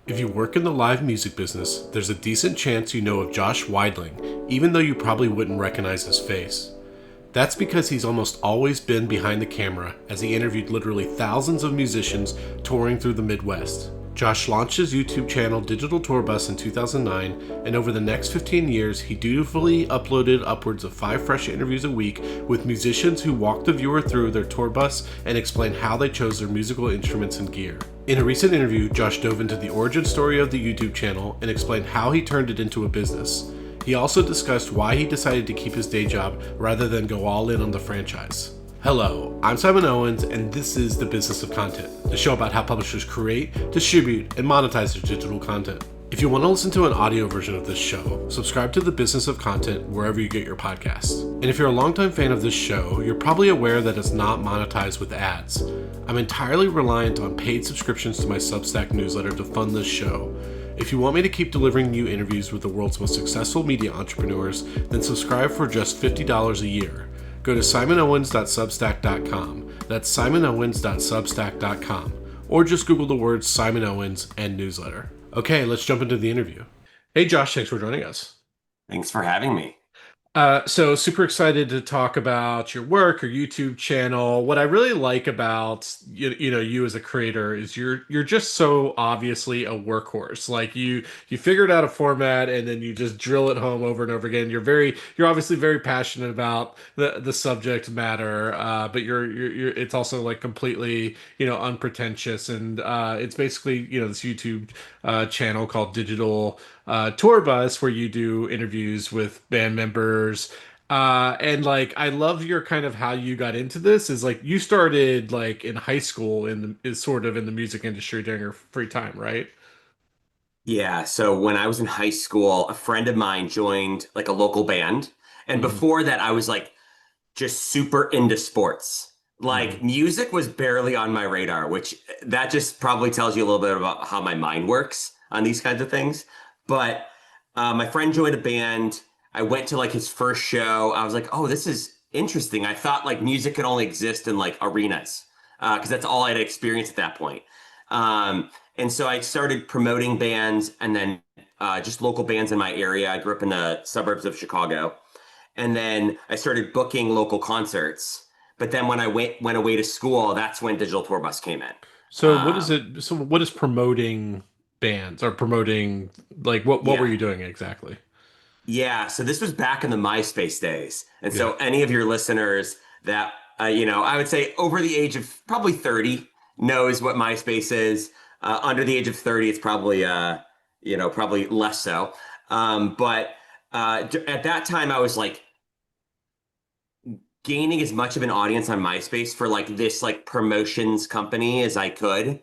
If you work in the live music business, there's a decent chance you know of Josh Weidling, even though you probably wouldn't recognize his face. That's because he's almost always been behind the camera, as he interviewed literally thousands of musicians touring through the Midwest. Josh launched his YouTube channel Digital Tour Bus in 2009, and over the next 15 years, he dutifully uploaded upwards of 5 fresh interviews a week with musicians who walk the viewer through their tour bus and explain how they chose their musical instruments and gear. In a recent interview, Josh dove into the origin story of the YouTube channel and explained how he turned it into a business. He also discussed why he decided to keep his day job rather than go all in on the franchise. Hello, I'm Simon Owens, and this is The Business of Content, the show about how publishers create, distribute, and monetize their digital content. If you want to listen to an audio version of this show, subscribe to The Business of Content wherever you get your podcasts. And if you're a longtime fan of this show, you're probably aware that it's not monetized with ads. I'm entirely reliant on paid subscriptions to my Substack newsletter to fund this show. If you want me to keep delivering you interviews with the world's most successful media entrepreneurs, then subscribe for just $50 a year. Go to simonowens.substack.com. That's simonowens.substack.com. Or just Google the words Simon Owens and newsletter. Okay, let's jump into the interview. Hey Josh, thanks for joining us. Thanks for having me. So super excited to talk about your work, your YouTube channel. What I really like about you as a creator is you're just so obviously a workhorse. Like you figured out a format and then you just drill it home over and over again. You're obviously very passionate about the subject matter, but you're it's also like completely unpretentious, and it's basically this YouTube channel called Digital Tour Bus, where you do interviews with band members. And like, I love your kind of how you got into this is like you started like in high school is sort of in the music industry during your free time, right? Yeah, so when I was in high school, a friend of mine joined like a local band. And Mm-hmm. before that, I was like just super into sports. Mm-hmm. Like music was barely on my radar, which that just probably tells you a little bit about how my mind works on these kinds of things. But my friend joined a band. I went to like his first show. I was like, oh, this is interesting. I thought like music could only exist in like arenas because that's all I'd experienced at that point. And so I started promoting bands and then just local bands in my area. I grew up in the suburbs of Chicago. And then I started booking local concerts. But then when I went away to school, that's when Digital Tour Bus came in. So what is Um, it? So what is promoting bands or promoting like what were yeah. you doing exactly? Yeah. So this was back in the MySpace days. And Yeah. so any of your listeners that, I would say over the age of probably 30 knows what MySpace is. Under the age of 30, it's probably, probably less so. But at that time, I was like gaining as much of an audience on MySpace for like this like promotions company as I could.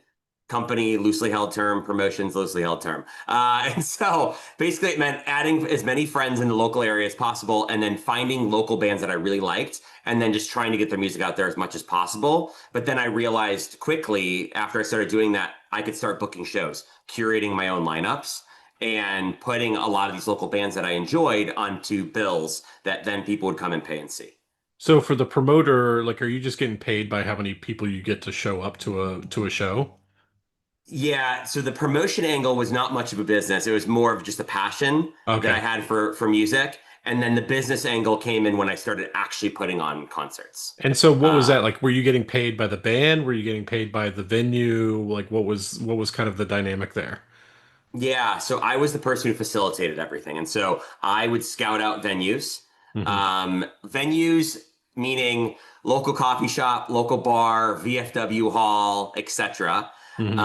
Company, loosely held term, promotions, loosely held term. And so basically it meant adding as many friends in the local area as possible and then finding local bands that I really liked and then just trying to get their music out there as much as possible. But then I realized quickly after I started doing that, I could start booking shows, curating my own lineups and putting a lot of these local bands that I enjoyed onto bills that then people would come and pay and see. So for the promoter, like, are you just getting paid by how many people you get to show up to a show? Yeah, so the promotion angle was not much of a business. It was more of just a passion that I Okay. had for music. And then the business angle came in when I started actually putting on concerts. And so what was Uh, that like? Were you getting paid by the band? Were you getting paid by the venue? Like what was kind of the dynamic there? yeah, so I was the person who facilitated everything. And so I would scout out venues. Hmm. Venues meaning local coffee shop, local bar, VFW hall, etc. Hmm.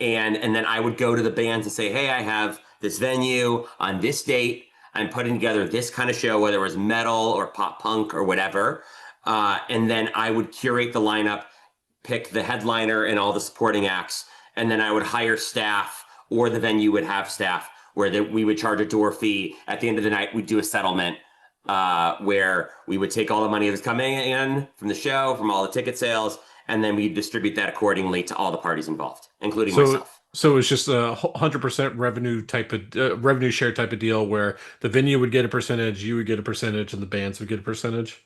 And then I would go to the bands and say, hey, I have this venue on this date. I'm putting together this kind of show, whether it was metal or pop punk or whatever. And then I would curate the lineup, pick the headliner and all the supporting acts, and then I would hire staff, or the venue would have staff where we would charge a door fee. At the end of the night, we'd do a settlement where we would take all the money that's coming in from the show, from all the ticket sales, and then we distribute that accordingly to all the parties involved, including So myself. so it's just a 100% revenue share type of deal where the venue would get a percentage, you would get a percentage, and the bands would get a percentage.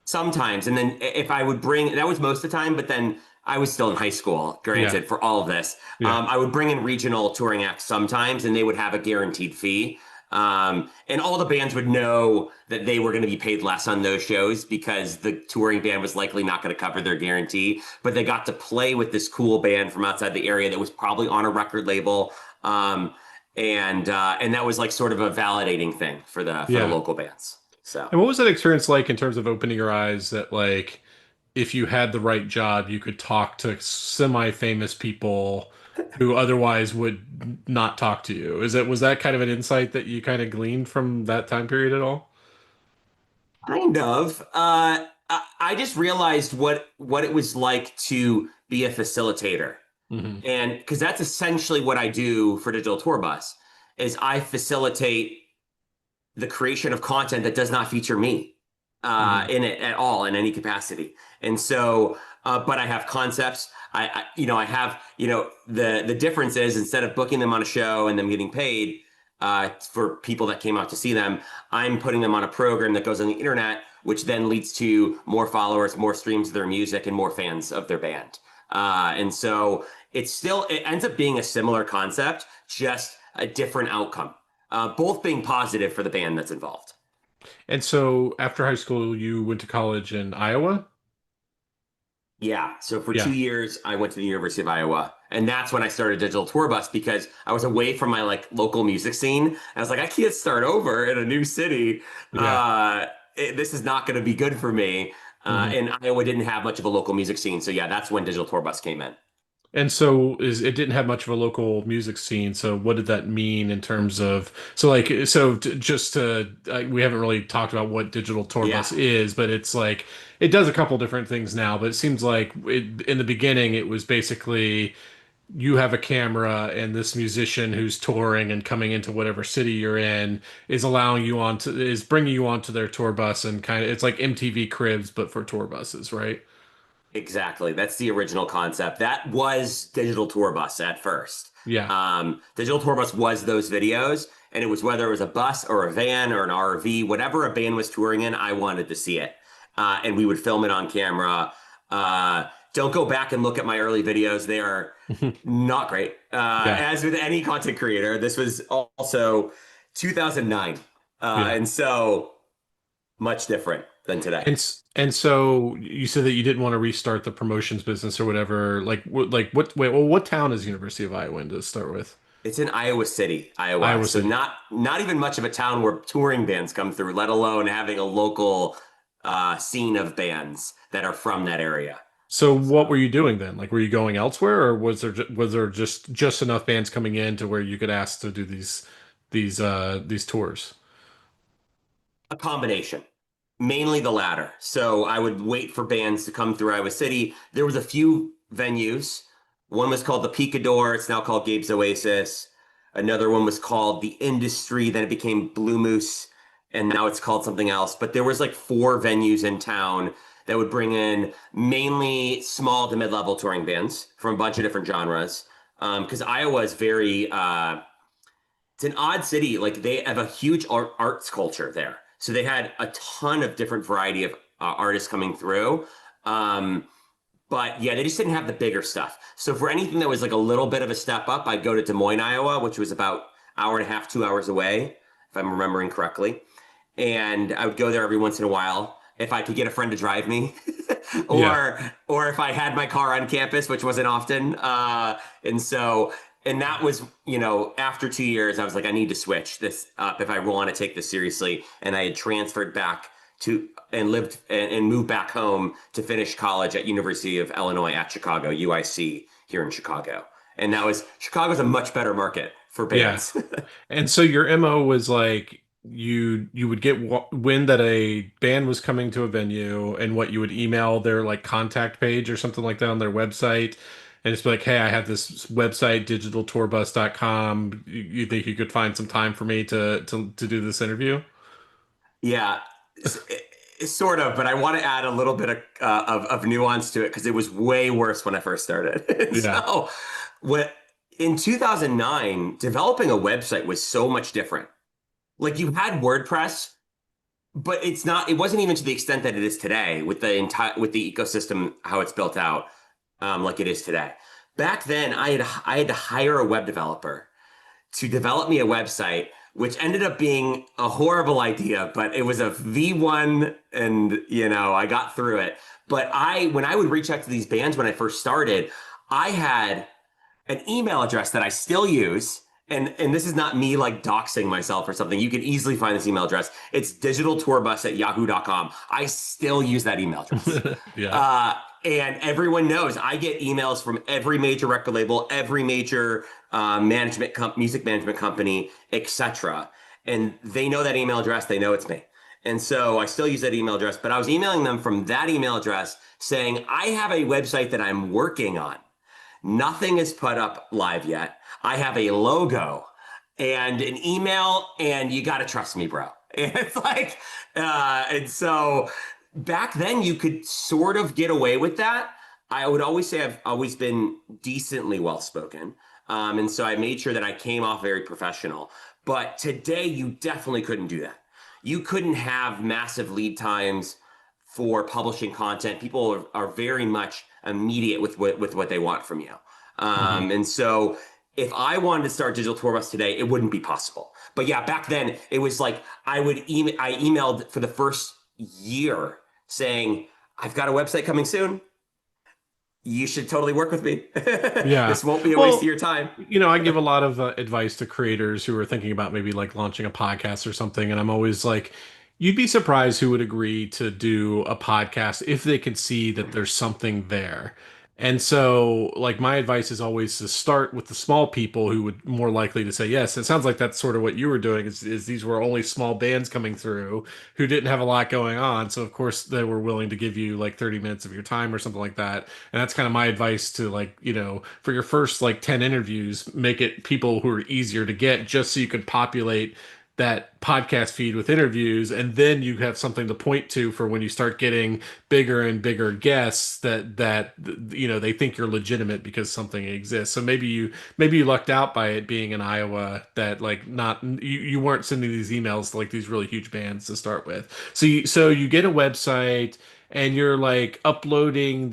Sometimes, and then if I would bring, that was most of the time, but then I was still in high school, Yeah. granted, for all of this. Yeah. I would bring in regional touring acts sometimes, and they would have a guaranteed fee. And all the bands would know that they were going to be paid less on those shows because the touring band was likely not going to cover their guarantee. But they got to play with this cool band from outside the area that was probably on a record label. And that was like sort of a validating thing for the Yeah. local bands. So. And what was that experience like in terms of opening your eyes that like if you had the right job, you could talk to semi-famous people who otherwise would not talk to you? Was that kind of an insight that you kind of gleaned from that time period at all? Kind of. I just realized what it was like to be a facilitator, Hmm. and because that's essentially what I do for Digital Tour Bus, is I facilitate the creation of content that does not feature me Hmm. in it at all in any capacity. And so, but I have concepts. I have, the difference is instead of booking them on a show and them getting paid for people that came out to see them, I'm putting them on a program that goes on the internet, which then leads to more followers, more streams of their music, and more fans of their band. And so it ends up being a similar concept, just a different outcome, both being positive for the band that's involved. And so after high school, you went to college in Iowa? Yeah. So for Yeah. 2 years, I went to the University of Iowa. And that's when I started Digital Tour Bus because I was away from my like local music scene. I was like, I can't start over in a new city. Yeah. This is not going to be good for me. Hmm. And Iowa didn't have much of a local music scene. So yeah, that's when Digital Tour Bus came in. And so is it didn't have much of a local music scene. So what did that mean in terms of just to we haven't really talked about what digital tour Yeah, bus is, but it's like it does a couple different things now. But it seems like in the beginning it was basically you have a camera and this musician who's touring and coming into whatever city you're in is bringing you onto their tour bus and kind of it's like MTV Cribs but for tour buses, right? exactly. That's the original concept. That was Digital Tour Bus at first. Yeah. Digital Tour Bus was those videos, and it was whether it was a bus or a van or an RV, whatever a band was touring in, I wanted to see it. And we would film it on camera. Don't go back and look at my early videos. They are not great. Yeah. As with any content creator, this was also 2009. Yeah. And so much different than today. And so you said that you didn't want to restart the promotions business or whatever. What town is University of Iowa in to start with? It's in Iowa City, Iowa. Iowa So City. not even much of a town where touring bands come through, let alone having a local scene of bands that are from that area. So what were So you doing then? Like were you going elsewhere or was there just enough bands coming in to where you could ask to do these tours? a combination, mainly the latter. So I would wait for bands to come through Iowa City. There was a few venues. One was called the Picador. It's now called Gabe's Oasis. Another one was called the Industry. Then it became Blue Moose, and now it's called something else. But there was like four venues in town that would bring in mainly small to mid-level touring bands from a bunch of different genres. Because Iowa is very it's an odd city. Like they have a huge arts culture there. So they had a ton of different variety of artists coming through. Um, but yeah, they just didn't have the bigger stuff. So for anything that was like a little bit of a step up, I'd go to Des Moines, Iowa, which was about hour and a half, 2 hours away, if I'm remembering correctly. And I would go there every once in a while if I could get a friend to drive me, Yeah. or if I had my car on campus, which wasn't often. And so and that was, after 2 years, I was like, I need to switch this up if I want to take this seriously. And I had transferred back to and lived and moved back home to finish college at University of Illinois at Chicago, UIC here in Chicago. And Chicago's a much better market for Yeah. bands. And so your MO was like you would get wind that a band was coming to a venue and what you would email their like contact page or something like that on their website and it's like, hey, I have this website, digitaltourbus.com. You think you could find some time for me to do this interview? Yeah, sort of, but I want to add a little bit of nuance to it because it was way worse when I first started. Yeah. So, what in 2009, developing a website was so much different. Like you had WordPress, but it wasn't even to the extent that it is today with the ecosystem, how it's built out. like it is today. Back then, I had to hire a web developer to develop me a website, which ended up being a horrible idea, but it was a V1 and I got through it. But when I would reach out to these bands when I first started, I had an email address that I still use. And this is not me like doxing myself or something. You can easily find this email address. It's digitaltourbus@yahoo.com. I still use that email address. Yeah. Uh, and everyone knows I get emails from every major record label, every major music management company, etc. And they know that email address. They know it's me. And so I still use that email address, but I was emailing them from that email address saying, I have a website that I'm working on. Nothing is put up live yet. I have a logo and an email, and you got to trust me, bro. And it's like, and so back then you could sort of get away with that. I would always say I've always been decently well spoken. And so I made sure that I came off very professional. But today you definitely couldn't do that. You couldn't have massive lead times for publishing content. People are very much immediate with what they want from you. Hmm. And so if I wanted to start Digital Tour Bus today, it wouldn't be possible. But yeah, back then it was like I emailed for the first year saying, I've got a website coming soon. You should totally work with me. Yeah. This won't be a waste of Well, your time. I give a lot of advice to creators who are thinking about maybe like launching a podcast or something. And I'm always like, you'd be surprised who would agree to do a podcast if they can see that there's something there. And so, like, my advice is always to start with the small people who would more likely to say yes. It sounds like that's sort of what you were doing, is these were only small bands coming through who didn't have a lot going on. So, of course, they were willing to give you like 30 minutes of your time or something like that. And that's kind of my advice to, like, for your first like 10 interviews, make it people who are easier to get just so you can populate that podcast feed with interviews, and then you have something to point to for when you start getting bigger and bigger guests that they think you're legitimate because something exists. So maybe you lucked out by it being in Iowa, that like not you weren't sending these emails to like these really huge bands to start with. So you get a website and you're like uploading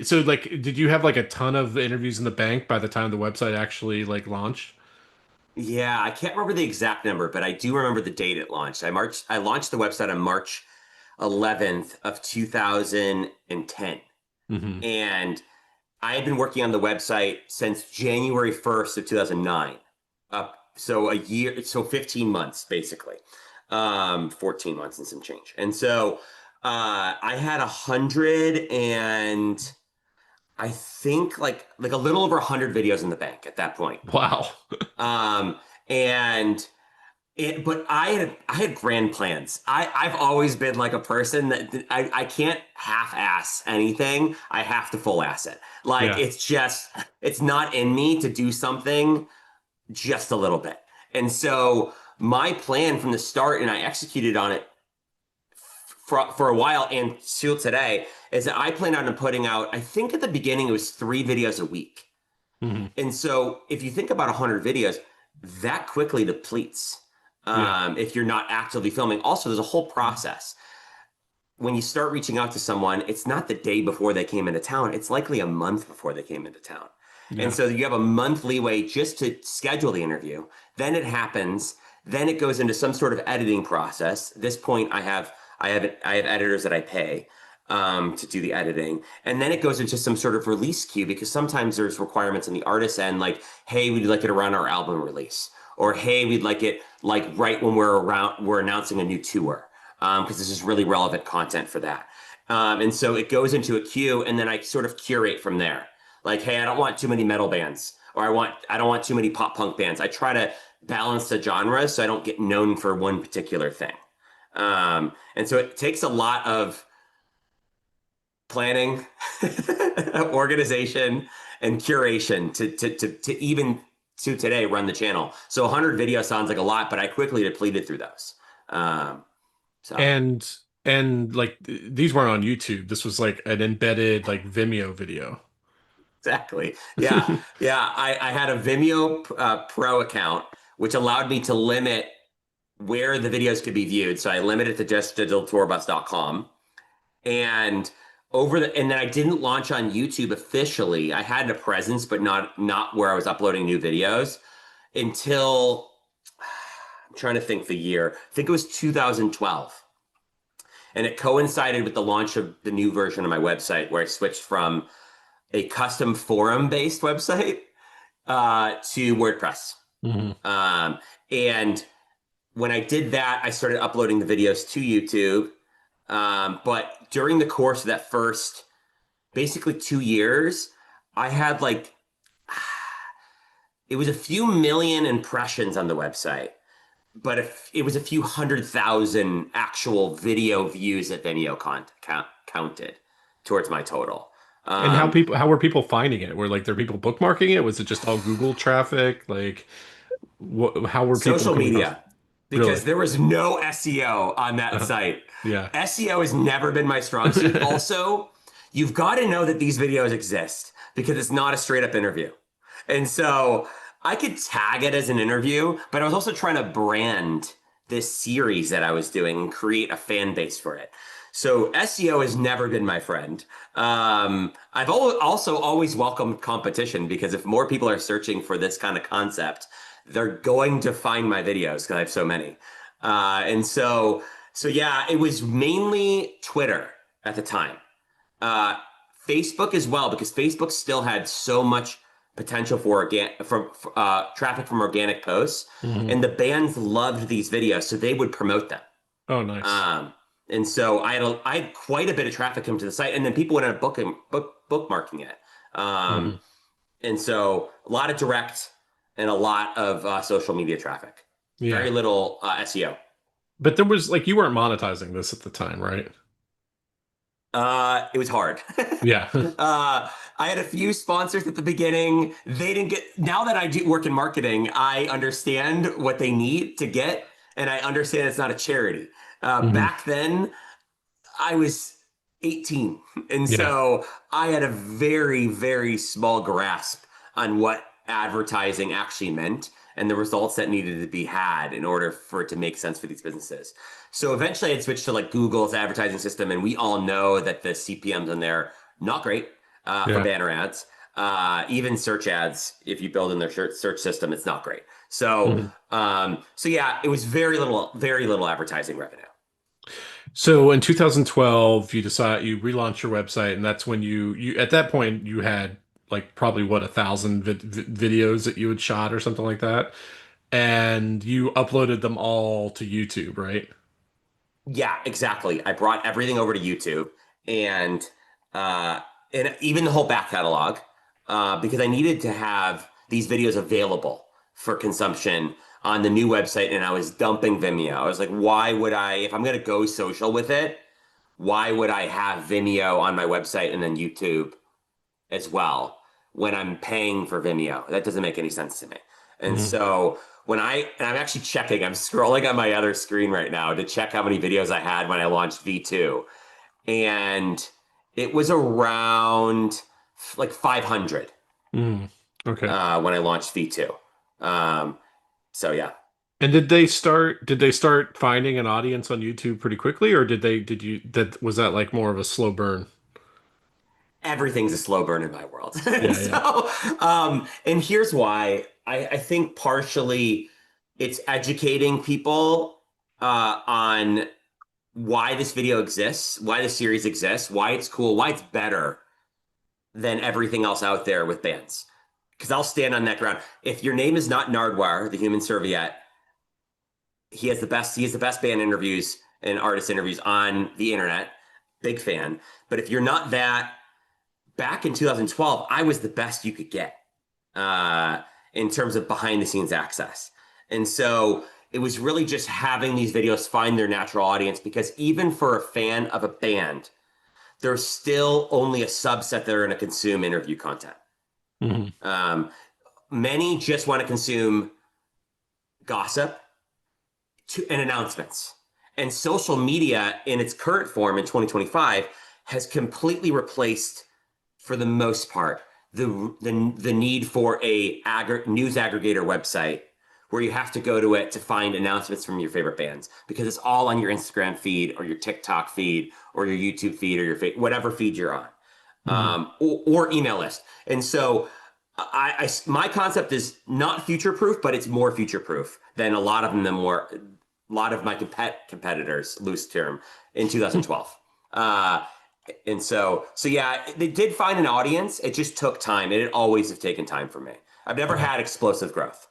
so like did you have like a ton of interviews in the bank by the time the website actually like launched? Yeah, I can't remember the exact number, but I do remember the date it launched. I launched the website on March 11th of 2010. Hmm. And I had been working on the website since January 1st of 2009. So a year, so 15 months basically. 14 months and some change. And so I had 100 and I think like a little over 100 videos in the bank at that point. Wow. Um, and but I had grand plans. I've always been like a person that I can't half-ass anything. I have to full-ass it. Like Yeah. it's not in me to do something just a little bit. And so my plan from the start, and I executed on it for a while and still today, is that I plan on putting out, I think at the beginning it was 3 videos a week. Hmm. And so if you think about 100 videos, that quickly depletes Yeah. if you're not actively filming. Also, there's a whole process. When you start reaching out to someone, it's not the day before they came into town. It's likely a month before they came into town. And Yeah. so you have a month leeway just to schedule the interview. Then it happens. Then it goes into some sort of editing process. At this point, I have editors that I pay to do the editing. And then it goes into some sort of release queue because sometimes there's requirements on the artist end, like, hey, we'd like it around our album release. Or hey, we'd like it like right when we're announcing a new tour. Because this is really relevant content for that. And so it goes into a queue, and then I sort of curate from there. Like, hey, I don't want too many metal bands, or I don't want too many pop punk bands. I try to balance the genres so I don't get known for one particular thing. And so it takes a lot of planning, organization, and curation to even to today run the channel. So 100 videos sounds like a lot, but I quickly depleted through those. Um, so And like these weren't on YouTube. This was like an embedded like Vimeo video. exactly, yeah, yeah. I had a Vimeo Pro account, which allowed me to limit where the videos could be viewed. So I limited to just digitaltourbus.com. And and then I didn't launch on YouTube officially. I had a presence, but not where I was uploading new videos until I'm trying to think the year. I think it was 2012. And it coincided with the launch of the new version of my website where I switched from a custom forum based website to WordPress. Hmm. Um, and when I did that, I started uploading the videos to YouTube. But during the course of that first basically 2 years, I had like, it was a few million impressions on the website, but if it was a few 100,000 actual video views that counted towards my total. And Um, how were people finding it? Were like there people bookmarking it? Was it just all Google traffic? Like how were people Social coming across? media, Really? because there was no SEO on that Uh, site. yeah. SEO has never been my strong suit. Also, you've got to know that these videos exist because it's not a straight up interview. And so I could tag it as an interview, but I was also trying to brand this series that I was doing and create a fan base for it. So SEO has never been my friend. Also always welcomed competition because if more people are searching for this kind of concept, they're going to find my videos because I have so many. And so yeah, it was mainly Twitter at the time. Uh, Facebook as well, because Facebook still had so much potential for traffic from organic posts, Hmm. and the bands loved these videos, so they would promote them. Oh, nice. And so I had quite a bit of traffic come to the site, and then people would end up bookmarking it. Um, Hmm. and so a lot of direct and a lot of social media traffic. Very Yeah. little SEO. But there was like you weren't monetizing this at the time, right? It was hard. Yeah. I had a few sponsors at the beginning. They didn't get, now that I do work in marketing, I understand what they need to get, and I understand it's not a charity. Hmm. Back then, I was 18. And Yeah. so I had a very, very small grasp on what advertising actually meant and the results that needed to be had in order for it to make sense for these businesses. So eventually I'd switched to like Google's advertising system, and we all know that the CPMs in there, not great for Yeah. banner ads. Even search ads, if you build in their search system, it's not great. So, Hmm. so yeah, it was very little advertising revenue. So in 2012, you relaunch your website, and that's when you at that point you had like probably what 1,000 videos that you had shot or something like that, and you uploaded them all to YouTube, right? Yeah, exactly. I brought everything over to YouTube and uh, and even the whole back catalog because I needed to have these videos available for consumption on the new website. And I was dumping Vimeo. I was like, why would I, if I'm going to go social with it, why would I have Vimeo on my website and then YouTube as well when I'm paying for Vimeo? That doesn't make any sense to me. And Hmm. so and I'm actually checking, I'm scrolling on my other screen right now to check how many videos I had when I launched V2. And it was around like 500 Hmm. Okay. when I launched V2. Um, so yeah. And did they start finding an audience on YouTube pretty quickly, or did you that was that like more of a slow burn? Everything's a slow burn in my world. Yeah, yeah. So, and here's why. I think partially it's educating people on why this video exists, why the series exists, why it's cool, why it's better than everything else out there with bands. Because I'll stand on that ground. If your name is not Nardwar, the human serviette, he has the best band interviews and artist interviews on the internet. Big fan. But if you're not that, back in 2012, I was the best you could get uh, in terms of behind the scenes access. And so it was really just having these videos find their natural audience because even for a fan of a band, there's still only a subset that are going to consume interview content. Hmm. Um, Many just want to consume gossip and announcements. And social media in its current form in 2025 has completely replaced, for the most part, the need for a news aggregator website where you have to go to it to find announcements from your favorite bands because it's all on your Instagram feed or your TikTok feed or your YouTube feed or your whatever feed you're on, Mhm. or email list. And so my concept is not future proof, but it's more future proof than a lot of them. A lot of my competitors, loose term, in 2012. Uh, and so yeah, they did find an audience. It just took time. It always have taken time for me. I've never Okay. had explosive growth.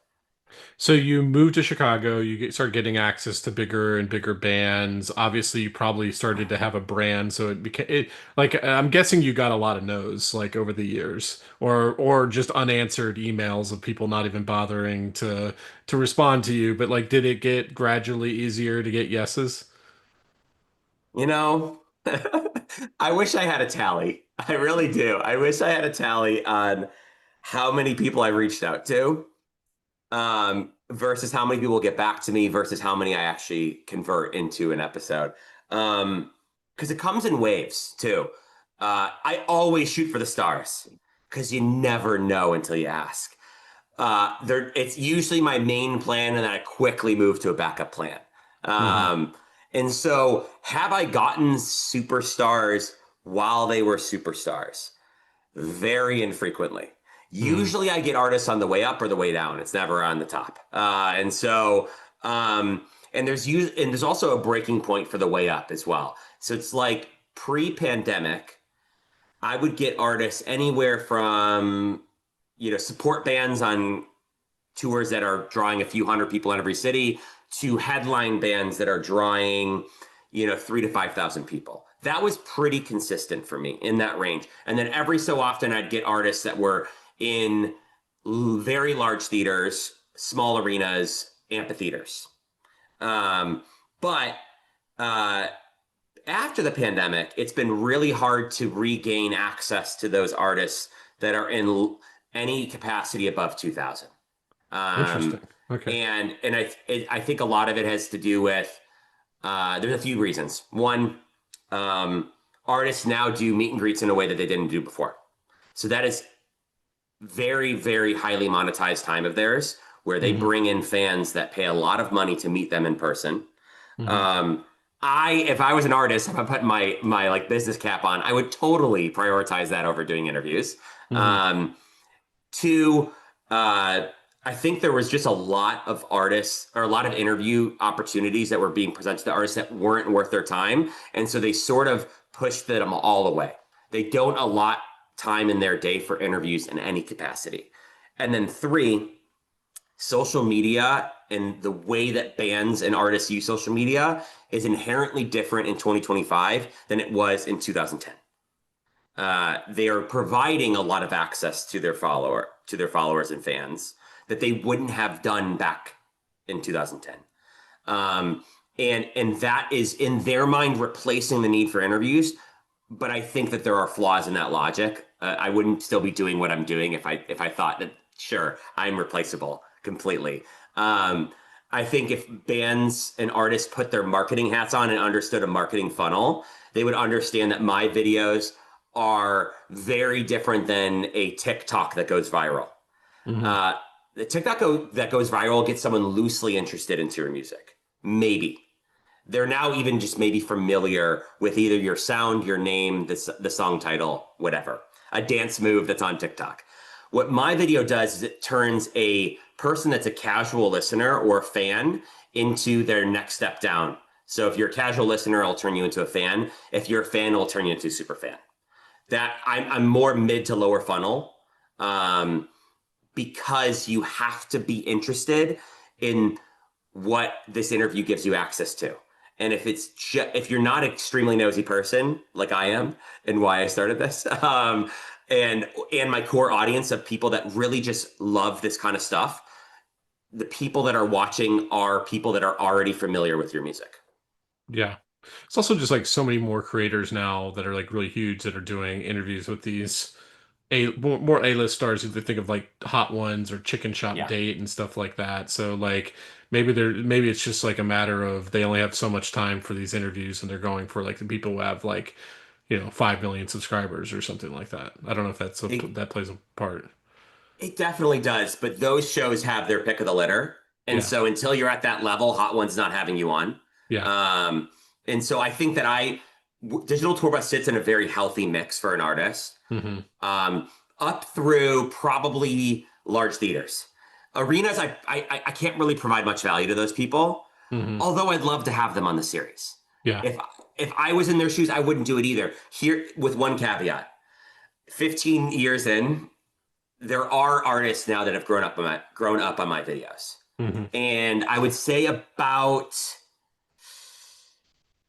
So you moved to Chicago, start getting access to bigger and bigger bands. Obviously, you probably started to have a brand, so it became it like I'm guessing you got a lot of no's like over the years, or just unanswered emails of people not even bothering to respond to you. But like, did it get gradually easier to get yeses? You know, I wish I had a tally. I really do. I wish I had a tally on how many people I reached out to, versus how many people get back to me versus how many I actually convert into an episode. Because it comes in waves too. I always shoot for the stars because you never know until you ask. It's usually my main plan, and then I quickly move to a backup plan. Hmm. Um, and so, have I gotten superstars while they were superstars? Very infrequently. Hmm. Usually, I get artists on the way up or the way down. It's never on the top. And there's also a breaking point for the way up as well. So it's like pre-pandemic, I would get artists anywhere from support bands on tours that are drawing a few hundred people in every city to headline bands that are drawing 3 to 5 thousand people. That was pretty consistent for me in that range. And then every so often I'd get artists that were in very large theaters, small arenas, amphitheaters. But uh, after the pandemic, it's been really hard to regain access to those artists that are in any capacity above 2,000. Um, Interesting. Okay. and I think a lot of it has to do with there's a few reasons. One, artists now do meet and greets in a way that they didn't do before. So that is very, very highly monetized time of theirs, where they Hmm. bring in fans that pay a lot of money to meet them in person. Hmm. Um, if I was an artist, if I'm putting my like business cap on, I would totally prioritize that over doing interviews. Hmm. Um, Two, I think there was just a lot of artists or a lot of interview opportunities that were being presented to artists that weren't worth their time. And so they sort of pushed them all away. They don't allot time in their day for interviews in any capacity. And then three, social media and the way that bands and artists use social media is inherently different in 2025 than it was in 2010. They are providing a lot of access to their followers and fans that they wouldn't have done back in 2010. Um, and that is in their mind replacing the need for interviews. But I think that there are flaws in that logic. I wouldn't still be doing what I'm doing if I thought that sure I'm replaceable completely. Um, I think if bands and artists put their marketing hats on and understood a marketing funnel, they would understand that my videos are very different than a TikTok that goes viral. Hmm. Uh, the that goes viral gets someone loosely interested into your music. Maybe they're now even just maybe familiar with either your sound, your name, the song title, whatever, a dance move that's on TikTok. What my video does is it turns a person that's a casual listener or a fan into their next step down. So if you're a casual listener, I'll turn you into a fan. If you're a fan, it'll turn you into a super fan. I'm more mid to lower funnel, um, because you have to be interested in what this interview gives you access to. And if you're not an extremely nosy person like I am, and why I started this, and my core audience of people that really just love this kind of stuff, the people that are watching are people that are already familiar with your music. Yeah. It's also just like so many more creators now that are like really huge that are doing interviews with these more A-list stars. If they think of like Hot Ones or Chicken Shop Yeah. Date and stuff like that. So like maybe it's just like a matter of they only have so much time for these interviews and they're going for like the people who have like 5 million subscribers or something like that. I don't know if It, that plays a part. it definitely does, but those shows have their pick of the litter, And Yeah. so until you're at that level, Hot One's not having you on. Yeah. Um, and so I think that digital tour bus sits in a very healthy mix for an artist, Hmm. um, up through probably large theaters. Arenas, I can't really provide much value to those people, Hmm. although I'd love to have them on the series. Yeah. If if I was in their shoes, I wouldn't do it either. Here, with one caveat: 15 years in, there are artists now that have grown up on my videos, Hmm. and I would say about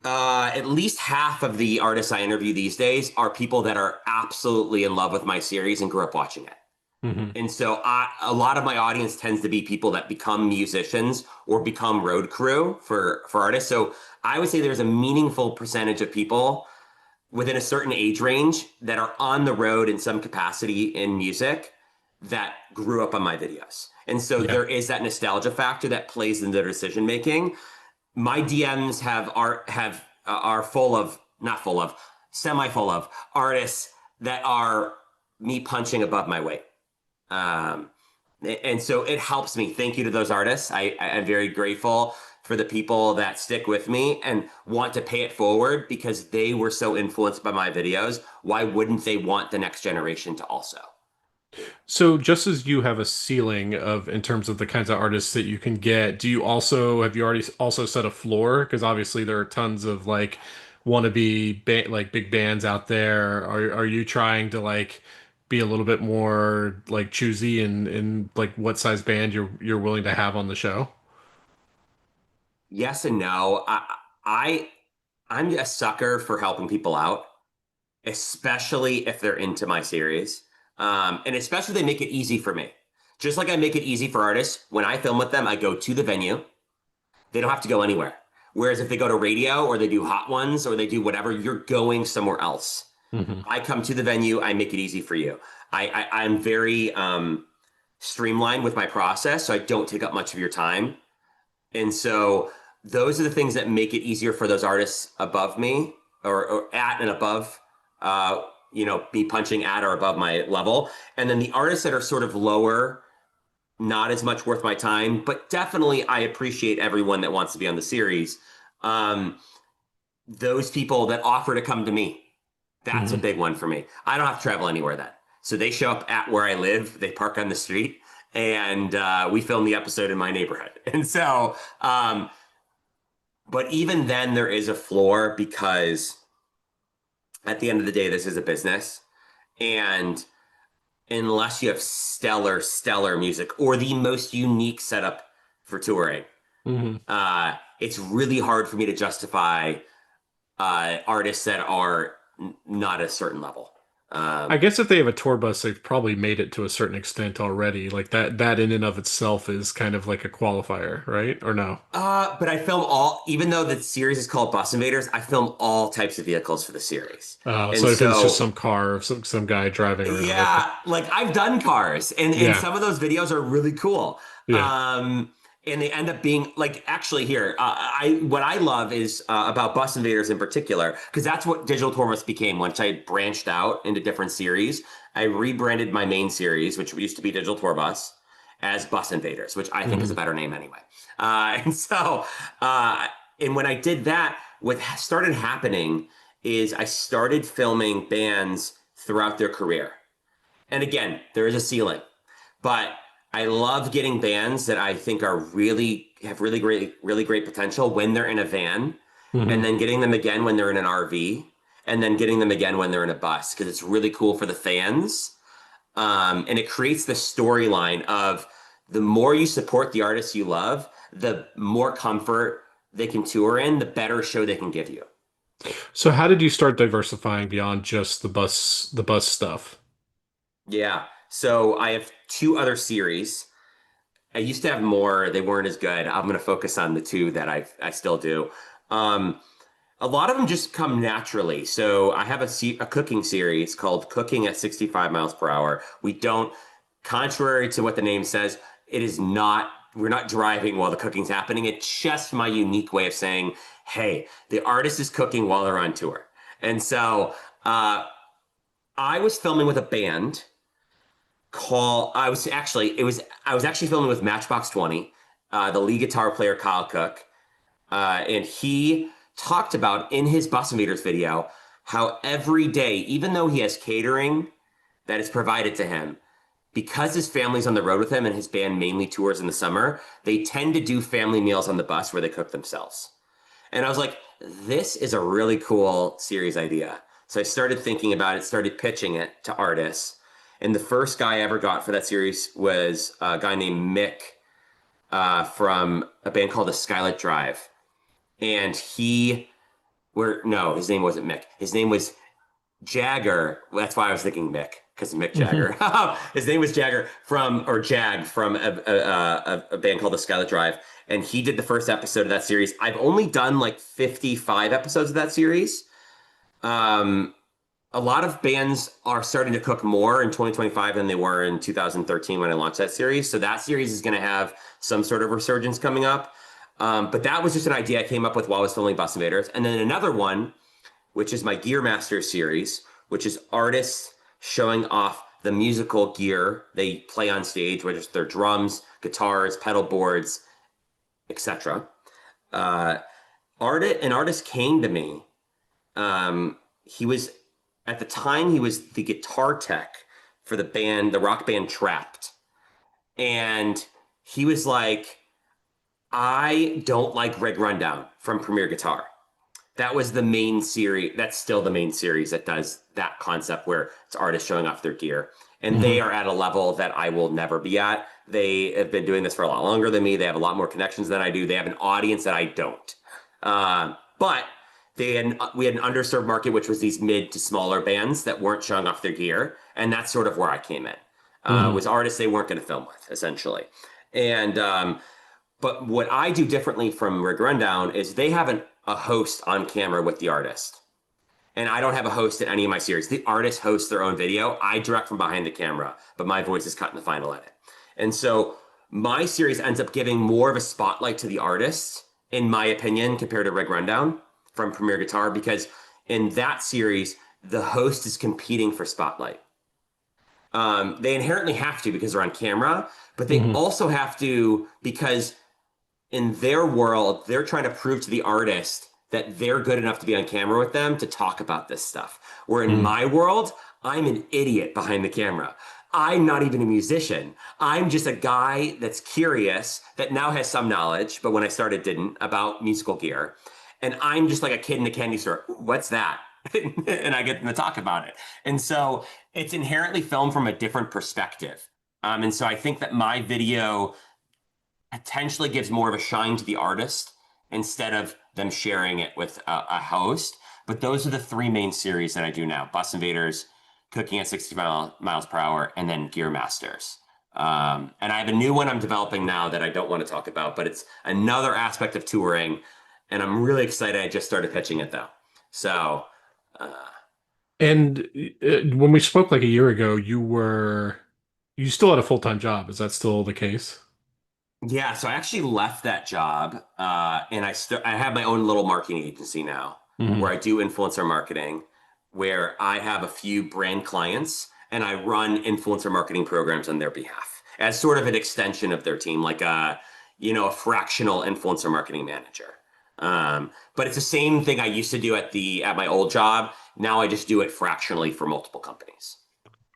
at least half of the artists I interview these days are people that are absolutely in love with my series and grew up watching it. Hmm. And so a lot of my audience tends to be people that become musicians or become road crew for artists. So I would say there's a meaningful percentage of people within a certain age range that are on the road in some capacity in music that grew up on my videos. And so Yeah. there is that nostalgia factor that plays into their decision making. My DMs are full of, not full of, semi full of artists that are me punching above my weight. Um, and so it helps me. Thank you to those artists. I'm very grateful for the people that stick with me and want to pay it forward because they were so influenced by my videos. Why wouldn't they want the next generation to also? So just as you have a ceiling of in terms of the kinds of artists that you can get, do you also have you already also set a floor? Because obviously there are tons of like wannabe like big bands out there. Are you trying to like be a little bit more like choosy in like what size band you're willing to have on the show? Yes and no. I I'm a sucker for helping people out, especially if they're into my series. And especially they make it easy for me. Just like I make it easy for artists, when I film with them, I go to the venue. They don't have to go anywhere. Whereas if they go to radio or they do hot ones or they do whatever, you're going somewhere else. Hmm. I come to the venue, I make it easy for you. I'm very streamlined with my process, so I don't take up much of your time. And so those are the things that make it easier for those artists above me or at and above, uh, me punching at or above my level. And then the artists that are sort of lower, not as much worth my time, but definitely I appreciate everyone that wants to be on the series. Um, those people that offer to come to me, that's a Hmm. big one for me. I don't have to travel anywhere then. So they show up at where I live, they park on the street, and we film the episode in my neighborhood. And so, but even then, there is a floor because at the end of the day, this is a business. And unless you have stellar music or the most unique setup for touring, Hmm. it's really hard for me to justify artists that are not a certain level. I Um, guess if they have a tour bus, they've probably made it to a certain extent already. Like that in and of itself is kind of like a qualifier, right? Or no? but I film even though the series is called Bus Invaders, I film all types of vehicles for the series. So And if it's just so, some car, some guy driving around, okay. yeah, like I've done cars, and Yeah, some of those videos are really cool. yeah. And they end up being like actually here. What I love is about Bus Invaders in particular because that's what Digital Tour Bus became. Once I branched out into different series, I rebranded my main series, which used to be Digital Tour Bus, as Bus Invaders, which I think is a Hmm. better name anyway. And so, uh, and when I did that, what started happening is I started filming bands throughout their career. And again, there is a ceiling, but I love getting bands that I think are have really great potential when they're in a van, and Hmm. then getting them again when they're in an RV, and then getting them again when they're in a bus because it's really cool for the fans. And it creates the storyline of the more you support the artists you love, the more comfort they can tour in, the better show they can give you. So how did you start diversifying beyond just the bus stuff? Yeah. So I have two other series. I used to have more. They weren't as good. I'm going to focus on the two that I still do. Um, a lot of them just come naturally. So I have a cooking series called Cooking at 65 miles per hour. We don't, contrary to what the name says, it is not, we're not driving while the cooking's happening. It's just my unique way of saying, hey, the artist is cooking while they're on tour. And so I was filming with a band I was actually filming with Matchbox 20. the lead guitar player Kyle Cook, and he talked about in his Bus Invaders video how every day, even though he has catering that is provided to him, because his family's on the road with him and his band mainly tours in the summer, they tend to do family meals on the bus where they cook themselves. And I was like, this is a really cool series idea. So I started thinking about it, started pitching it to artists. And the first guy I ever got for that series was a guy named Mick from a band called the Skylit Drive. And no, his name wasn't Mick. His name was Jagger. Well, that's why I was thinking Mick, because Mick Jagger. His name was Jagger or Jag from a band called the Skylit Drive. And he did the first episode of that series. I've only done like 55 episodes of that series. A lot of bands are starting to cook more in 2025 than they were in 2013 when I launched that series. So that series is going to have some sort of resurgence coming up. But that was just an idea I came up with while I was filming Bus Invaders. And then another one, which is my Gear Masters series, which is artists showing off the musical gear they play on stage, which is their drums, guitars, pedal boards, etc. An artist came to me. He was At the time he was the guitar tech for the rock band Trapped, and he was like, "I don't like Rig Rundown from Premier Guitar." That was the main series. That's still the main series that does that concept where it's artists showing off their gear. And they are at a level that I will never be at. They have been doing this for a lot longer than me. They have a lot more connections than I do. They have an audience that I don't. But we had an underserved market, which was these mid to smaller bands that weren't showing off their gear. And that's sort of where I came in. Was artists they weren't going to film with, essentially. And but what I do differently from Rig Rundown is they have a host on camera with the artist. And I don't have a host in any of my series. The artist hosts their own video. I direct from behind the camera, but my voice is cut in the final edit. And so my series ends up giving more of a spotlight to the artist, in my opinion, compared to Rig Rundown from Premier Guitar, because in that series, the host is competing for spotlight. They inherently have to because they're on camera, but they also have to because in their world, they're trying to prove to the artist that they're good enough to be on camera with them to talk about this stuff. Where in my world, I'm an idiot behind the camera. I'm not even a musician. I'm just a guy that's curious, that now has some knowledge, but when I started didn't, about musical gear. And I'm just like a kid in a candy store. What's that? And I get them to talk about it. And so it's inherently filmed from a different perspective. And so I think that my video potentially gives more of a shine to the artist instead of them sharing it with a host. But those are the three main series that I do now: Bus Invaders, Cooking at 60 miles per hour, and then Gear Masters. And I have a new one I'm developing now that I don't want to talk about, but it's another aspect of touring. And I'm really excited. I just started pitching it though. So, And when we spoke like a year ago, you still had a full-time job. Is that still the case? yeah, so I actually left that job, and I have my own little marketing agency now, where I do influencer marketing, where I have a few brand clients and I run influencer marketing programs on their behalf as sort of an extension of their team, like a fractional influencer marketing manager. But it's the same thing I used to do at my old job. Now I just do it fractionally for multiple companies.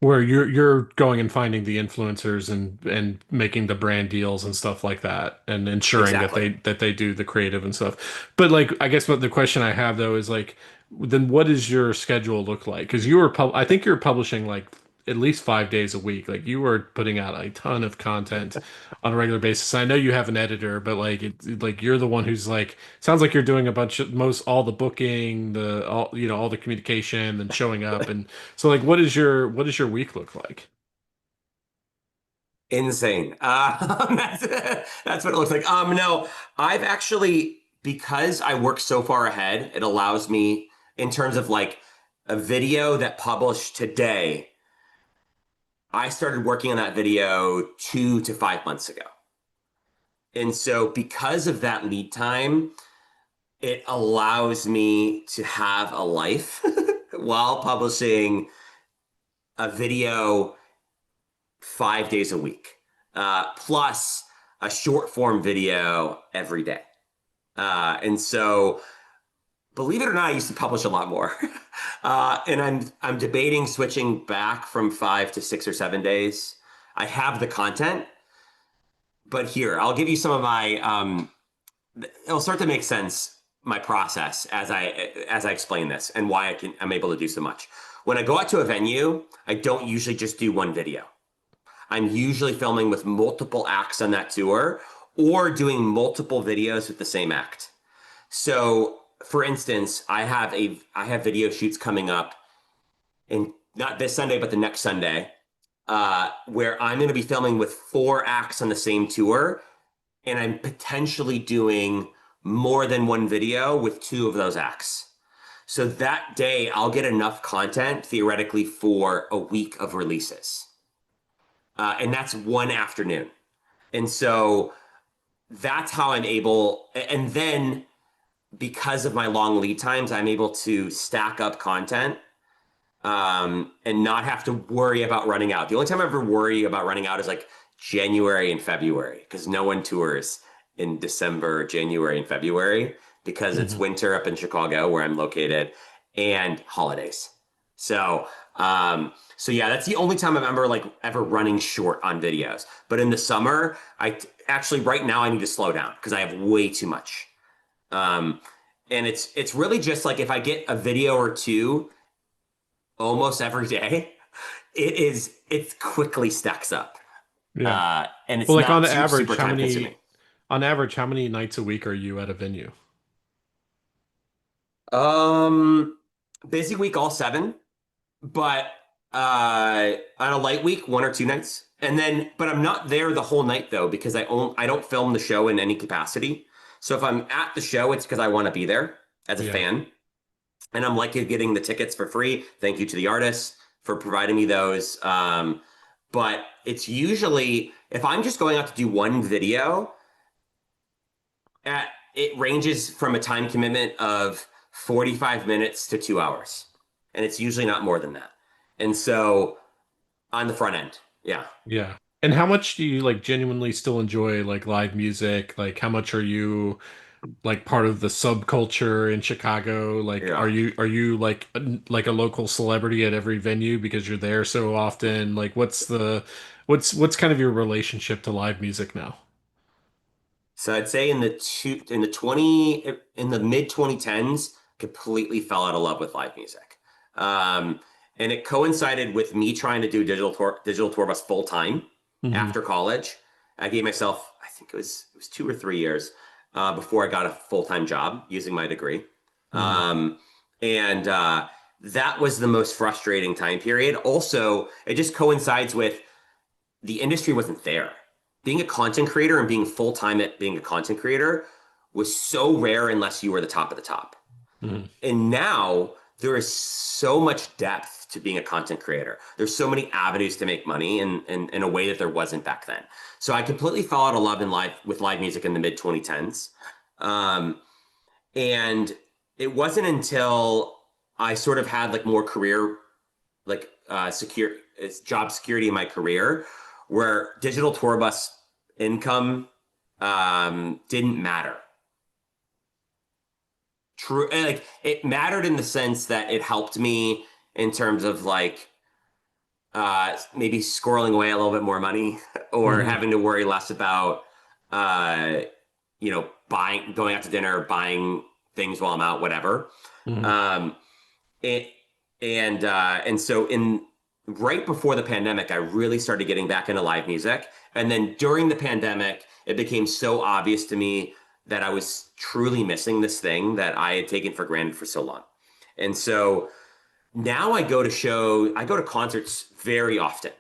Where you're going and finding the influencers and making the brand deals and stuff like that and ensuring that Exactly. they do the creative and stuff. But like I guess what the question I have though is like then what does your schedule look like? Because I think you're publishing like at least 5 days a week. Like you were putting out a ton of content on a regular basis. I know you have an editor, but like you're the one who's like sounds like you're doing a bunch of most all the booking, the all all the communication and showing up and so like what does your week look like? Insane. That's what it looks like. No, I've actually, because I work so far ahead, it allows me, in terms of like a video that published today, I started working on that video 2 to 5 months ago. And so because of that lead time, it allows me to have a life while publishing a video 5 days a week. Plus, a short form video every day. And so, believe it or not, I used to publish a lot more. And I'm debating switching back from 5 to 6 or 7 days. I have the content, but here, I'll give you some of my it'll start to make sense, my process as I explain this and why I'm able to do so much. When I go out to a venue, I don't usually just do one video. I'm usually filming with multiple acts on that tour or doing multiple videos with the same act. So, for instance, I have video shoots coming up in not this Sunday, but the next Sunday, where I'm going to be filming with 4 acts on the same tour, and I'm potentially doing more than one video with 2 of those acts. So that day, I'll get enough content theoretically for a week of releases. And that's one afternoon. And so that's how I'm able, and then because of my long lead times, I'm able to stack up content and not have to worry about running out. The only time I ever worry about running out is like January and February, because no one tours in December, January, and February because it's Hmm. winter up in Chicago where I'm located and holidays. So, so yeah, that's the only time I'm ever running short on videos. But in the summer, actually right now I need to slow down because I have way too much. Um, and it's really just like if I get a video or two almost every day, it quickly stacks up. Yeah. And Well, it's like not super time consuming. on average, how many nights a week are you at a venue? Um, Busy week, all 7, but on a light week, 1 or 2 nights. And then, but I'm not there the whole night though, because I don't film the show in any capacity. So if I'm at the show, it's because I want to be there as a Yeah. fan. And I'm likely getting the tickets for free. Thank you to the artists for providing me those. But it's usually, if I'm just going out to do one video, it ranges from a time commitment of 45 minutes to 2 hours. And it's usually not more than that. And so on the front end, yeah. Yeah. And how much do you like genuinely still enjoy like live music? Like how much are you like part of the subculture in Chicago? Like Yeah. are you like a local celebrity at every venue because you're there so often? Like what's kind of your relationship to live music now? So I'd say in the mid 2010s, completely fell out of love with live music. Um, and it coincided with me trying to do digital tour bus full time Hmm. after college. I gave myself, I think it was 2 or 3 years before I got a full time job using my degree. Hmm. Um, and that was the most frustrating time period. Also, it just coincides with the industry wasn't there. Being a content creator and being full time at being a content creator was so rare unless you were the top of the top. Hmm. And now there is so much depth to being a content creator. There's so many avenues to make money in a way that there wasn't back then. So I completely fell out of love with live music in the mid 2010s. Um, and it wasn't until I sort of had like more career, secure job security in my career, where digital tour bus income didn't matter. True, like it mattered in the sense that it helped me in terms of like maybe squirreling away a little bit more money or Hmm. having to worry less about uh, going out to dinner, buying things while I'm out, whatever. Hmm. Um, it, and so in right before the pandemic, I really started getting back into live music. And then during the pandemic, it became so obvious to me that I was truly missing this thing that I had taken for granted for so long. And so now I go to concerts very often.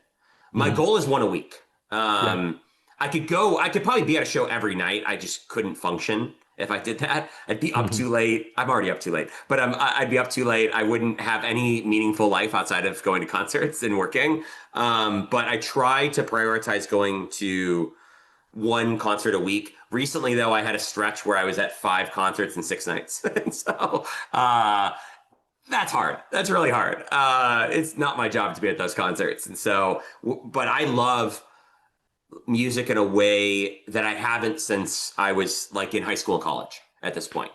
My Hmm. goal is one a week. Yeah. I could probably be at a show every night. I just couldn't function if I did that. I'd be up Hmm. too late. I'm already up too late, but I'd be up too late. I wouldn't have any meaningful life outside of going to concerts and working. But I try to prioritize going to one concert a week. Recently, though, I had a stretch where I was at 5 concerts in 6 nights. And so, that's hard. That's really hard. It's not my job to be at those concerts. And so, but I love music in a way that I haven't since I was like in high school and college at this point.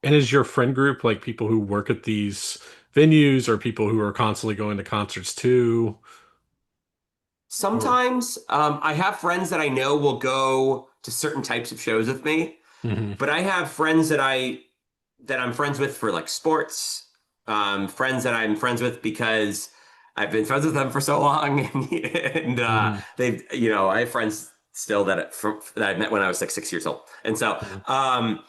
And is your friend group like people who work at these venues or people who are constantly going to concerts too? Or Sometimes I have friends that I know will go to certain types of shows with me, Mhm. but I have friends that I'm friends with for like sports, friends that I'm friends with because I've been friends with them for so long, and Mhm. they've I have friends still that I met when I was like 6 years old, and so Mhm.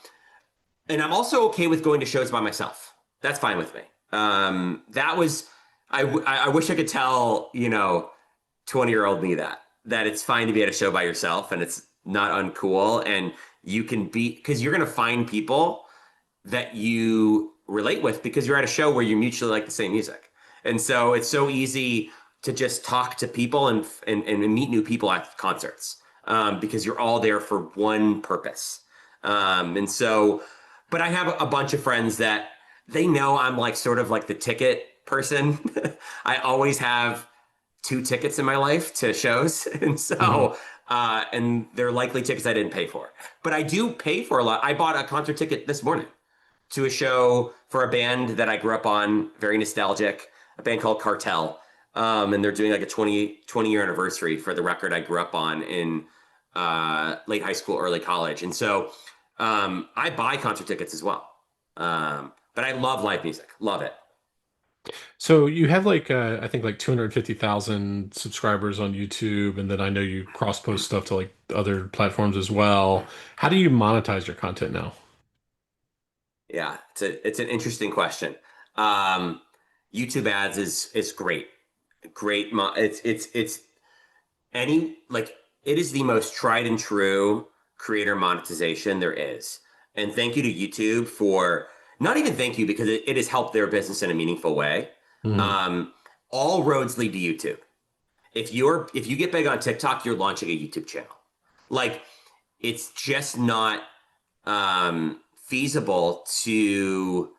and I'm also okay with going to shows by myself. That's fine with me. That was I wish I could tell 20-year-old me that it's fine to be at a show by yourself and it's not uncool and you can be because you're going to find people that you relate with because you're at a show where you mutually like the same music. And so it's so easy to just talk to people and meet new people at concerts because you're all there for one purpose. And so, but I have a bunch of friends that they know I'm like sort of like the ticket person. I always have two tickets in my life to shows. And Mhm. so, and they're likely tickets I didn't pay for. But I do pay for a lot. I bought a concert ticket this morning to a show for a band that I grew up on, very nostalgic, a band called Cartel. And they're doing like a 20-year anniversary for the record I grew up on in late high school, early college. And so I buy concert tickets as well. But I love live music, love it. So you have like I think like 250,000 subscribers on YouTube, and then I know you cross post stuff to like other platforms as well. How do you monetize your content now? Yeah, it's an interesting question. Um, YouTube ads is great, great. It's any like it is the most tried and true creator monetization there is. And thank you to YouTube for not even thank you because it has helped their business in a meaningful way. Mhm. Um, all roads lead to YouTube. If you get big on TikTok, you're launching a YouTube channel. Like it's just not feasible to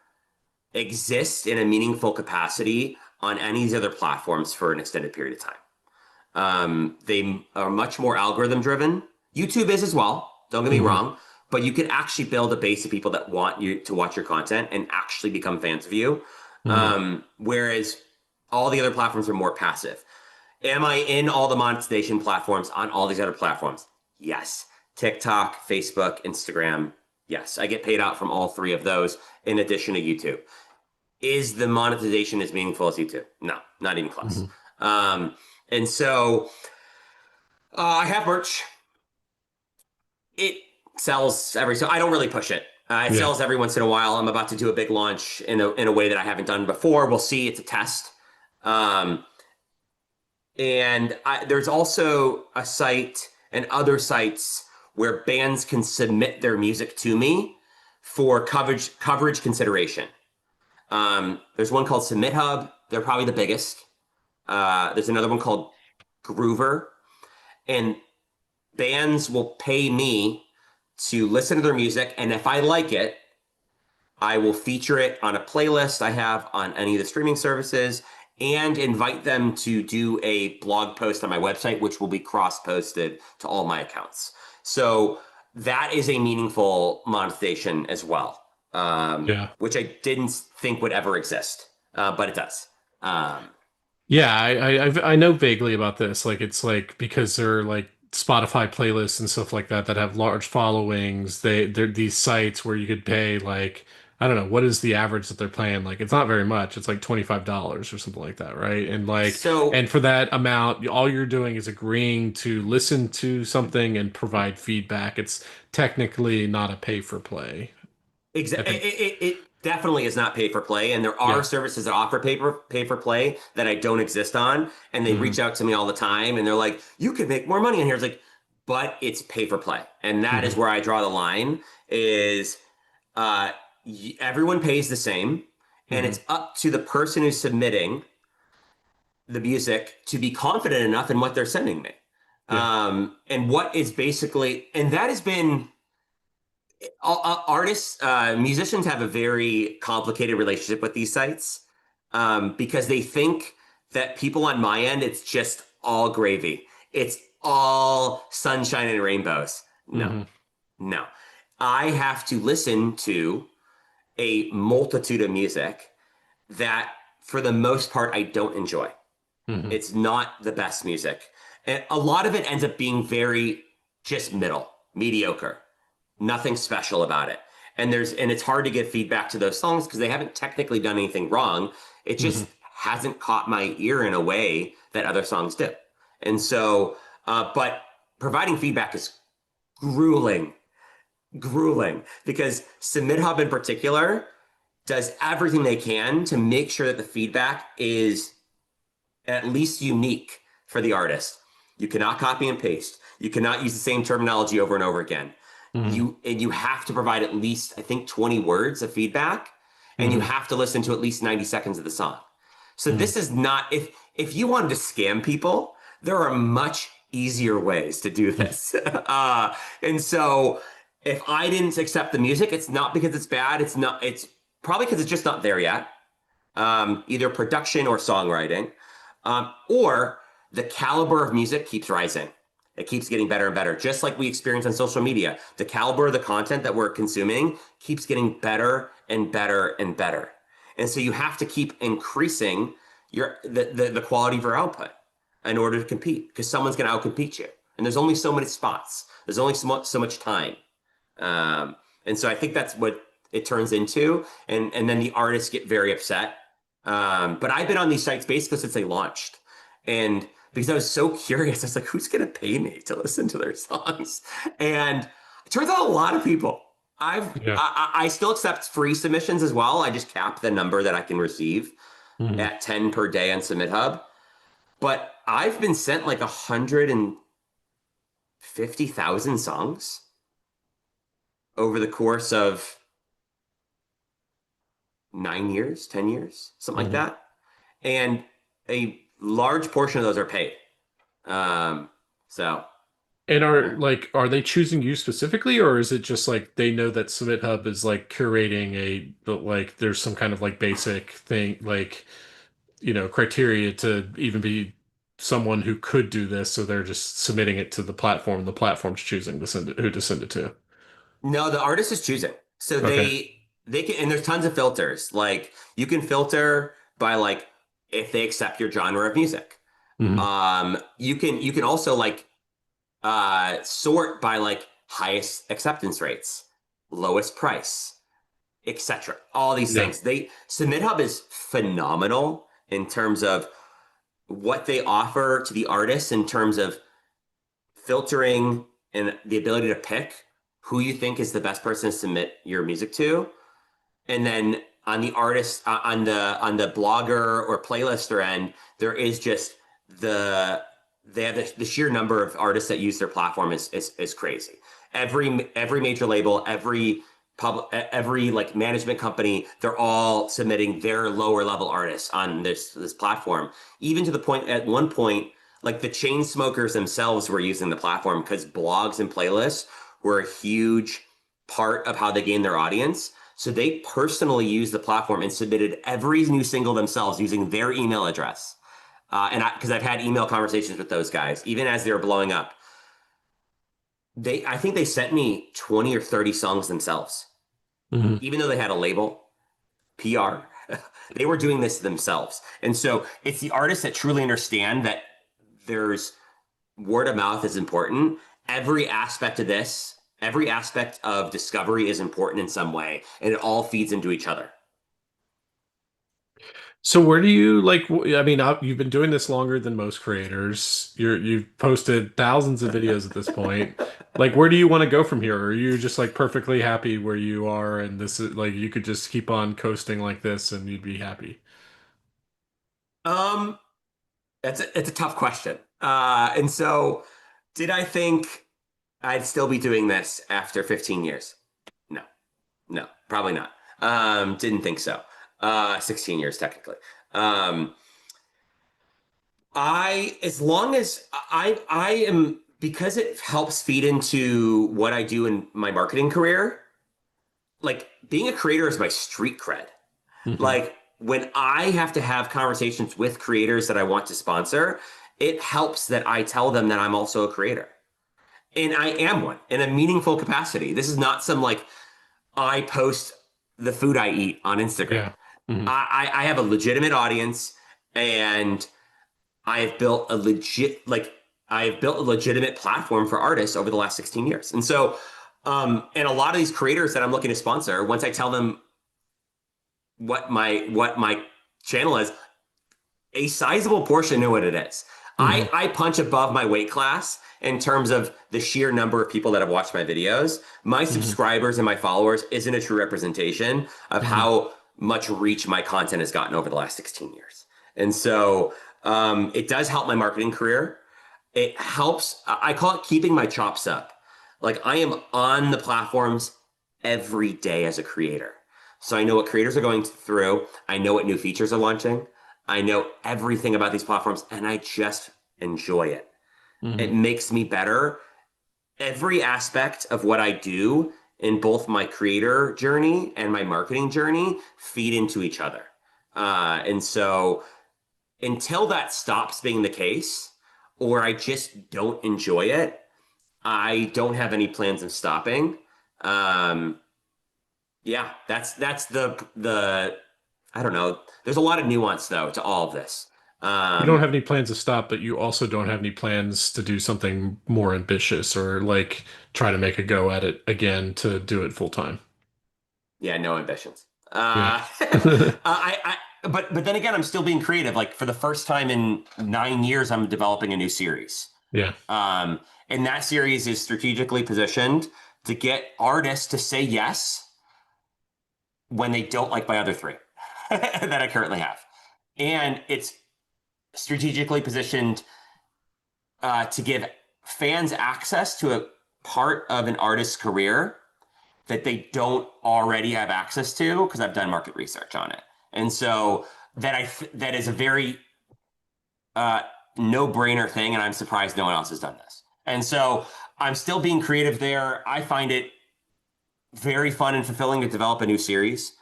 exist in a meaningful capacity on any of these other platforms for an extended period of time. They are much more algorithm driven. YouTube is as well. Don't get me Mhm. wrong, but you can actually build a base of people that want you to watch your content and actually become fans of you. Mhm. Whereas all the other platforms are more passive. Am I in all the monetization platforms on all these other platforms? Yes. TikTok, Facebook, Instagram. Yes. I get paid out from all three of those in addition to YouTube. Is the monetization as meaningful as YouTube? No, not even close. Mhm. Um, and so I have merch. It sells every so I don't really push it. It Yeah. sells every once in a while. I'm about to do a big launch in a way that I haven't done before. We'll see. It's a test. Um, there's also a site and other sites where bands can submit their music to me for coverage consideration. There's one called Submit Hub. They're probably the biggest. There's another one called Groover, and bands will pay me to listen to their music, and if I like it, I will feature it on a playlist I have on any of the streaming services and invite them to do a blog post on my website, which will be cross posted to all my accounts. So that is a meaningful monetization as well, Yeah. which I didn't think would ever exist, but it does. Um, Yeah, I know vaguely about this. Like it's like because they're like Spotify playlists and stuff like that that have large followings. They're these sites where you could pay like I don't know what is the average that they're paying. Like it's not very much. It's like $25 or something like that, right? And like so and for that amount, all you're doing is agreeing to listen to something and provide feedback. It's technically not a pay for play. I It, think. it definitely is not pay for play, and there are Yeah. services that offer pay for play that I don't exist on, and they Hmm. reach out to me all the time, and they're like, "You could make more money in here." It's like, but it's pay for play, and that is Hmm. where I draw the line. Is uh, everyone pays the same, and Hmm. it's up to the person who's submitting the music to be confident enough in what they're sending me, Yeah. and what is basically, and that has been artists, musicians have a very complicated relationship with these sites because they think that people on my end, it's just all gravy. It's all sunshine and rainbows. No, Hmm. no. I have to listen to a multitude of music that, for the most part, I don't enjoy. Hmm. It's not the best music. And a lot of it ends up being very just middle, mediocre, nothing special about it. And it's hard to give feedback to those songs because they haven't technically done anything wrong. It Hmm. just hasn't caught my ear in a way that other songs do. And so, but providing feedback is grueling, grueling because Submit Hub in particular does everything they can to make sure that the feedback is at least unique for the artist. You cannot copy and paste. You cannot use the same terminology over and over again. Hmm. You have to provide at least, I think, 20 words of feedback, and you Hmm. have to listen to at least 90 seconds of the song. So Hmm. this is not, if you wanted to scam people, there are much easier ways to do this. And so if I didn't accept the music, it's not because it's bad. It's probably because it's just not there yet. Either production or songwriting, or the caliber of music keeps rising. It keeps getting better and better, just like we experience on social media. The caliber of the content that we're consuming keeps getting better and better and better. And so you have to keep increasing the quality of your output in order to compete because someone's going to outcompete you. And there's only so many spots. There's only so much time. And so I think that's what it turns into. And then the artists get very upset. But I've been on these sites basically since they launched. And because I was so curious, I was like, who's going to pay me to listen to their songs? And it turns out a lot of people. Yeah. I still accept free submissions as well. I just cap the number that I can receive Hmm. at 10 per day on Submit Hub. But I've been sent like 150,000 songs over the course of 9 years, 10 years, something like Hmm. that. And a large portion of those are paid. Um, so And yeah. are they choosing you specifically, or is it just like they know that Submit Hub is like curating but like there's some kind of like basic thing, like, criteria to even be someone who could do this, so they're just submitting it to the platform. The platform's choosing who to send it to. No, the artist is choosing. So Okay. they can, and there's tons of filters. Like you can filter by like if they accept your genre of music. Hmm. You can also like sort by like highest acceptance rates, lowest price, etc. All these Yeah. things. They Submit Hub is phenomenal in terms of what they offer to the artists in terms of filtering and the ability to pick who you think is the best person to submit your music to. And then on the artist on the blogger or playlister end, there is just the they have the sheer number of artists that use their platform is crazy. Every major label, every like management company, they're all submitting their lower level artists on this platform. Even to the point at one point, like the chain smokers themselves were using the platform because blogs and playlists were a huge part of how they gained their audience. So they personally used the platform and submitted every new single themselves using their email address. Because I've had email conversations with those guys, even as they were blowing up. I think they sent me 20 or 30 songs themselves, Hmm. even though they had a label, PR. They were doing this themselves. And so it's the artists that truly understand that there's word of mouth is important. Every aspect of this, every aspect of discovery is important in some way, and it all feeds into each other. So where do you like? I mean, you've been doing this longer than most creators. You've posted thousands of videos at this point. Like, where do you want to go from here? Or are you just like perfectly happy where you are, and this is like you could just keep on coasting like this, and you'd be happy? Um, it's a tough question. And so, did I think I'd still be doing this after 15 years? No, no, probably not. Didn't think so. 16 years technically. Um, as long as I am, because it helps feed into what I do in my marketing career, like being a creator is my street cred. Hmm. Like when I have to have conversations with creators that I want to sponsor, it helps that I tell them that I'm also a creator. And I am one in a meaningful capacity. This is not some like I post the food I eat on Instagram. Yeah. Hmm. I have a legitimate audience, and I have built a legitimate platform for artists over the last 16 years. And so and a lot of these creators that I'm looking to sponsor, once I tell them what my channel is, a sizable portion know what it is. Hmm. I punch above my weight class in terms of the sheer number of people that have watched my videos. My Hmm. subscribers and my followers isn't a true representation of Hmm. how much reach my content has gotten over the last 16 years. And so it does help my marketing career. It helps. I call it keeping my chops up. Like I am on the platforms every day as a creator. So I know what creators are going through. I know what new features are launching. I know everything about these platforms and I just enjoy it. It Hmm. makes me better. Every aspect of what I do in both my creator journey and my marketing journey feed into each other. And so until that stops being the case, or I just don't enjoy it, I don't have any plans of stopping. Um, yeah, that's the I don't know. There's a lot of nuance though to all of this. You don't Um, have any plans to stop, but you also don't have any plans to do something more ambitious or like try to make a go at it again to do it full time. yeah, no ambitions. Yeah. But then again, I'm still being creative. Like for the first time in 9 years, I'm developing a new series. Yeah. Um, and that series is strategically positioned to get artists to say yes when they don't like my other three that I currently have. And it's strategically positioned to give fans access to a part of an artist's career that they don't already have access to because I've done market research on it. And so that is a very uh, no-brainer thing, and I'm surprised no one else has done this. And so I'm still being creative there. I find it very fun and fulfilling to develop a new series.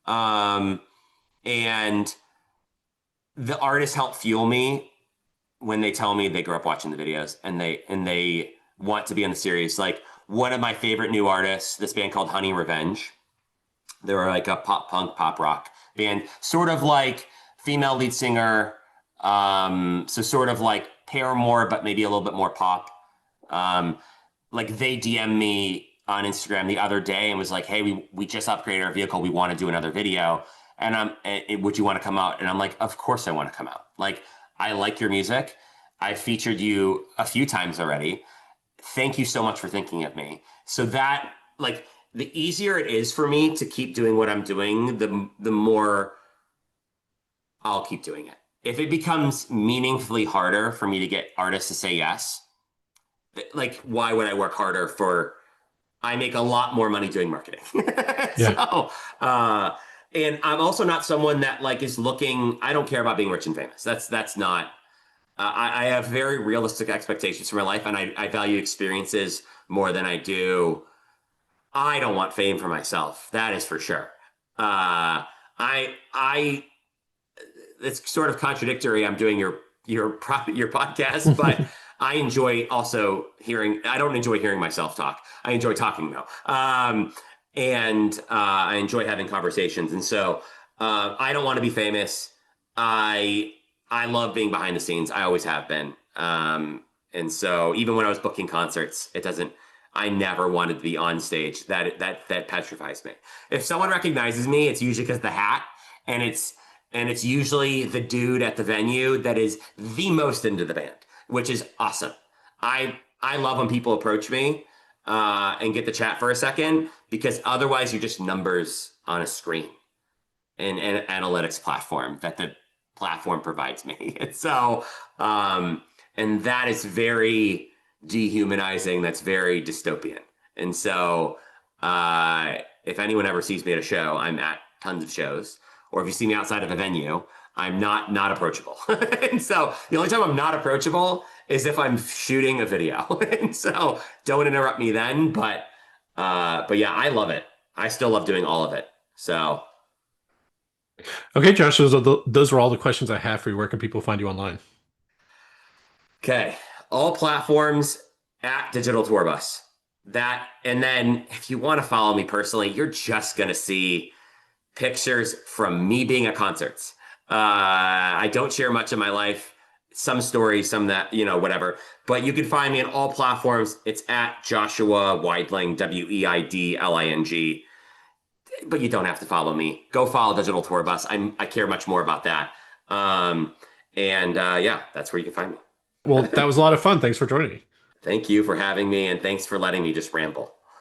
Um, and the artists help fuel me when they tell me they grew up watching the videos and they want to be in the series. Like one of my favorite new artists, this band called Honey Revenge. They were like a pop punk pop rock band, sort of like female lead singer. So sort of like Paramore, but maybe a little bit more pop. Um, like they DM me on Instagram the other day and was like, "Hey, we just upgraded our vehicle. We want to do another video, and would you want to come out?" And I'm like, "Of course I want to come out. Like I like your music. I've featured you a few times already. Thank you so much for thinking of me." So that like the easier it is for me to keep doing what I'm doing, the more I'll keep doing it. If it becomes meaningfully harder for me to get artists to say yes, like why would I work harder for I make a lot more money doing marketing. Yeah. So, uh, and I'm also not someone that like is looking. I don't care about being rich and famous. That's not. I have very realistic expectations for my life, and I value experiences more than I do. I don't want fame for myself. That is for sure. I it's sort of contradictory. I'm doing your podcast, but I enjoy also hearing. I don't enjoy hearing myself talk. I enjoy talking though, and I enjoy having conversations. And so I don't want to be famous. I I love being behind the scenes. I always have been. And so even when I was booking concerts, it doesn't. I never wanted to be on stage. That petrifies me. If someone recognizes me, it's usually because the hat, and it's usually the dude at the venue that is the most into the band, which is awesome. I love when people approach me and get the chat for a second because otherwise you're just numbers on a screen and an analytics platform that the platform provides me. And so, and that is very dehumanizing. That's very dystopian. And so, if anyone ever sees me at a show, I'm at tons of shows, or if you see me outside of a venue, I'm not approachable. And so the only time I'm not approachable is if I'm shooting a video. And so don't interrupt me then. But yeah, I love it. I still love doing all of it. So Okay, Josh, those are all the questions I have for you. Where can people find you online? Okay. All platforms at Digital Tour Bus. That, and then if you want to follow me personally, you're just going to see pictures from me being at concerts. I don't share much of my life, some stories, some that, whatever. But you can find me on all platforms. It's at Joshua Weidling, Weidling. But you don't have to follow me. Go follow Digital Tour Bus. I care much more about that. Um, and yeah, that's where you can find me. Well, that was a lot of fun. Thanks for joining me. Thank you for having me, and thanks for letting me just ramble.